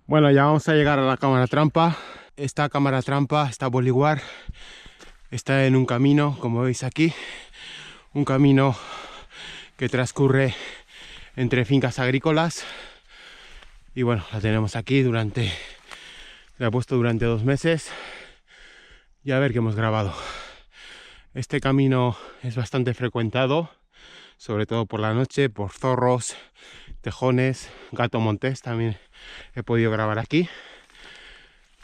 Bueno, ya vamos a llegar a la cámara trampa. Esta cámara trampa, esta Bolivar, está en un camino, como veis aquí, un camino que transcurre entre fincas agrícolas. Y bueno, la tenemos aquí la he puesto durante 2 meses y a ver qué hemos grabado. Este camino es bastante frecuentado, sobre todo por la noche, por zorros, tejones, gato montés también he podido grabar aquí.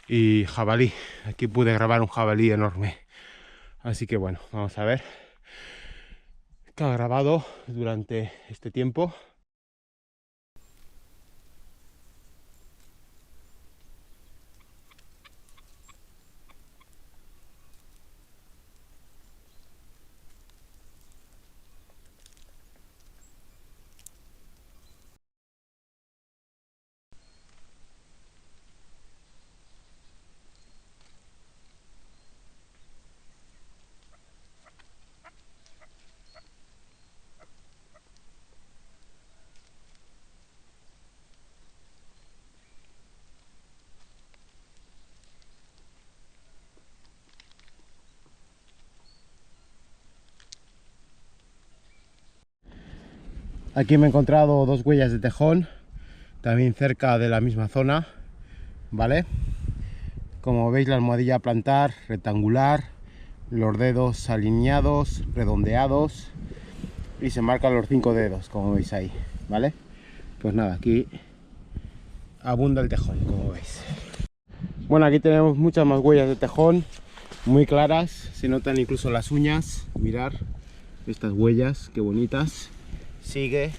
Y jabalí, aquí pude grabar un jabalí enorme. Así que bueno, vamos a ver qué ha grabado durante este tiempo. Aquí me he encontrado 2 huellas de tejón, también cerca de la misma zona, ¿vale? Como veis, la almohadilla a plantar, rectangular, los dedos alineados, redondeados, y se marcan los 5 dedos, como veis ahí, ¿vale? Pues nada, aquí abunda el tejón, como veis. Bueno, aquí tenemos muchas más huellas de tejón, muy claras, se notan incluso las uñas. Mirar estas huellas, qué bonitas. Sigue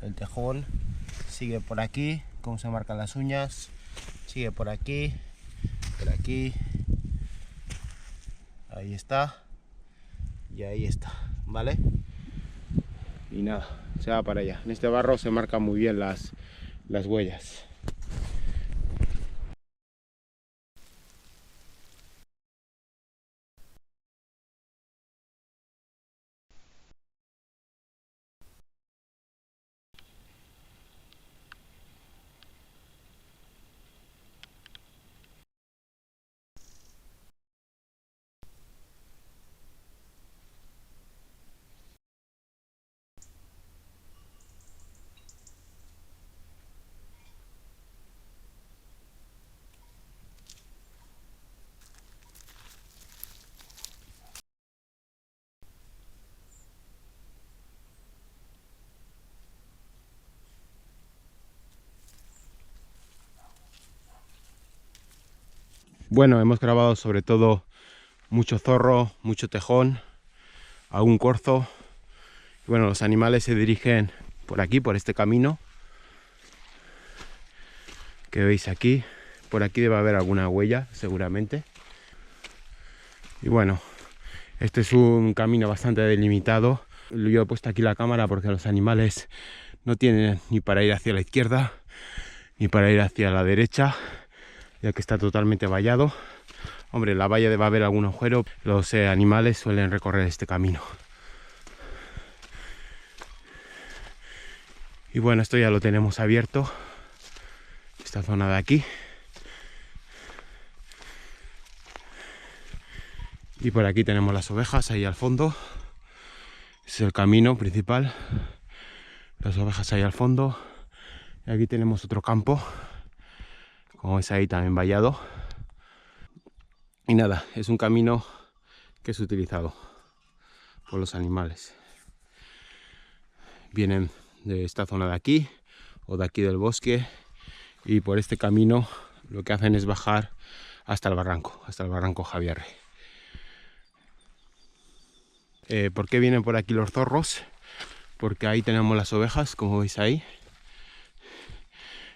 el tejón, sigue por aquí, cómo se marcan las uñas, sigue por aquí, ahí está, y ahí está, ¿vale? Y nada, se va para allá. En este barro se marcan muy bien las huellas. Bueno, hemos grabado sobre todo mucho zorro, mucho tejón, algún corzo. Bueno, los animales se dirigen por aquí, por este camino que veis aquí. Por aquí debe haber alguna huella, seguramente. Y bueno, este es un camino bastante delimitado. Yo he puesto aquí la cámara porque los animales no tienen ni para ir hacia la izquierda ni para ir hacia la derecha, ya que está totalmente vallado. Hombre, en la valla debe haber algún agujero. Los animales suelen recorrer este camino. Y bueno, esto ya lo tenemos abierto, esta zona de aquí. Y por aquí tenemos las ovejas, ahí al fondo. Ese es el camino principal. Las ovejas ahí al fondo. Y aquí tenemos otro campo, como veis ahí también vallado. Y nada, es un camino que es utilizado por los animales. Vienen de esta zona de aquí o de aquí del bosque, y por este camino lo que hacen es bajar hasta el barranco Javierre. ¿Por qué vienen por aquí los zorros? Porque ahí tenemos las ovejas, como veis ahí,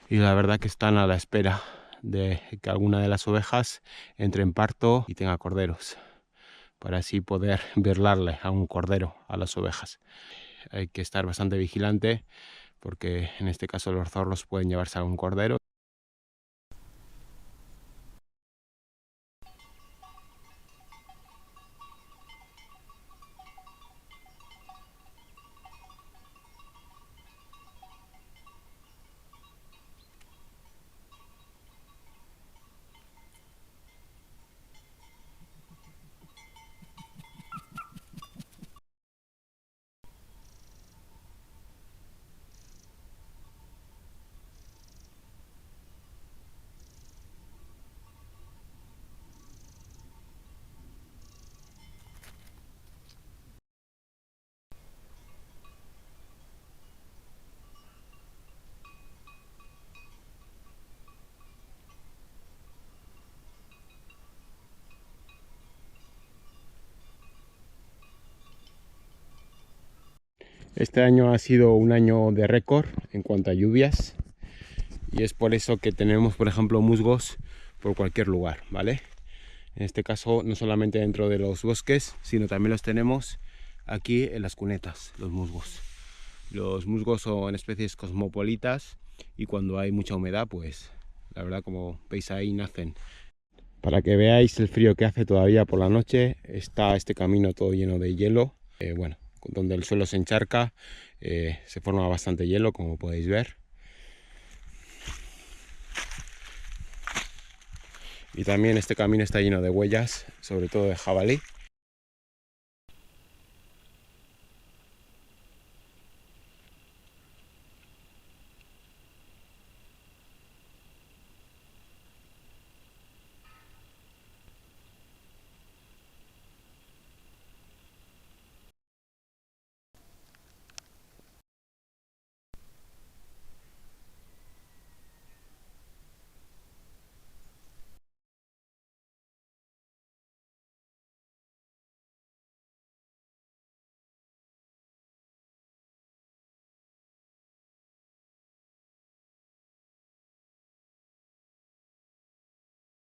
y la verdad que están a la espera de que alguna de las ovejas entre en parto y tenga corderos, para así poder birlarle a un cordero a las ovejas. Hay que estar bastante vigilante porque en este caso los zorros pueden llevarse a un cordero. Este año ha sido un año de récord en cuanto a lluvias y es por eso que tenemos, por ejemplo, musgos por cualquier lugar, ¿vale? En este caso, no solamente dentro de los bosques, sino también los tenemos aquí en las cunetas, los musgos. Los musgos son especies cosmopolitas y cuando hay mucha humedad, pues la verdad, como veis ahí, nacen. Para que veáis el frío que hace todavía por la noche, está este camino todo lleno de hielo. Bueno, donde el suelo se encharca, se forma bastante hielo, como podéis ver. Y también este camino está lleno de huellas, sobre todo de jabalí.